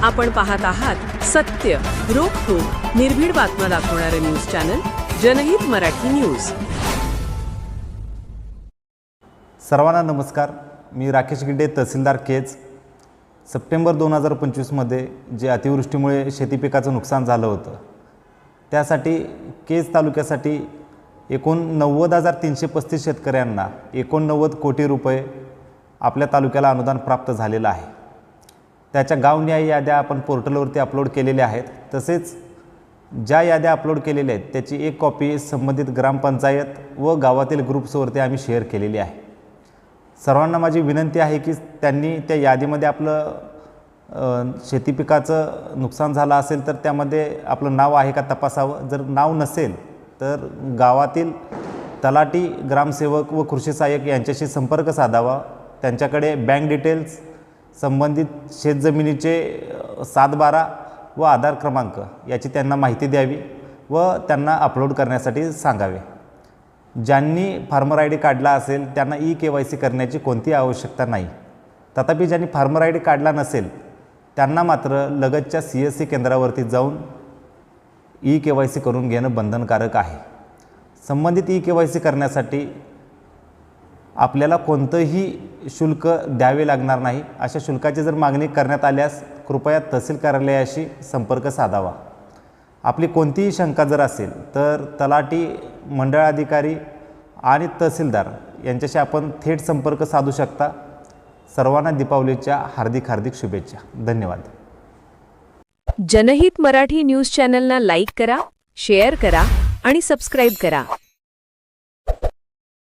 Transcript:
आपण पाहत आहात सत्य, रोखठोक, निर्भीड बातम्या दाखवणारे न्यूज चॅनल जनहित मराठी न्यूज। सर्वांना नमस्कार। मी राकेश गिड्डे, तहसीलदार केज। सप्टेंबर 2025 मध्ये जे अतिवृष्टीमुळे शेती पिकाचं नुकसान झालं होतं, त्यासाठी केज तालुक्यासाठी एकूण 90,335 शेतकऱ्यांना 89 कोटी रुपये आपल्या तालुक्याला अनुदान प्राप्त झालेलं आहे। त्याच्या गावनिहाय याद्या आपण पोर्टलवरती अपलोड केलेल्या आहेत। तसेच ज्या याद्या अपलोड केलेल्या आहेत त्याची एक कॉपी संबंधित ग्रामपंचायत व गावातील ग्रुप्सवरती आम्ही शेअर केलेली आहे। सर्वांना माझी विनंती आहे की त्यांनी त्या यादीमध्ये आपलं शेती पिकाचं नुकसान झालं असेल तर त्यामध्ये आपलं नाव आहे का तपासावं। जर नाव नसेल तर गावातील तलाठी, ग्रामसेवक व कृषी सहाय्यक यांच्याशी संपर्क साधावा। त्यांच्याकडे बँक डिटेल्स, संबंधित शेतजमिनीचे 7/12 व आधार क्रमांक याची त्यांना माहिती द्यावी व त्यांना अपलोड करण्यासाठी सांगावे। ज्यांनी फार्मर आय डी काढला असेल त्यांना KYC करण्याची कोणतीही आवश्यकता नाही। तथापि ज्यांनी फार्मर आय डी काढला नसेल त्यांना मात्र लगतच्या CSC केंद्रावरती जाऊन KYC करून घेणं बंधनकारक आहे। संबंधित KYC करण्यासाठी आपल्याला कोणतंही शुल्क द्यावे लागणार नाही। अशा शुल्काची जर मागणी करण्यात आल्यास कृपया तहसील कार्यालयाशी संपर्क साधावा। आपली कोणतीही शंका जर असेल तर तलाठी, मंडळ अधिकारी आणि तहसीलदार यांच्याशी आपण थेट संपर्क साधू शकता। सर्वांना दीपावलीच्या हार्दिक शुभेच्छा। धन्यवाद। जनहित मराठी न्यूज चॅनलला लाईक करा, शेअर करा आणि सबस्क्राइब करा।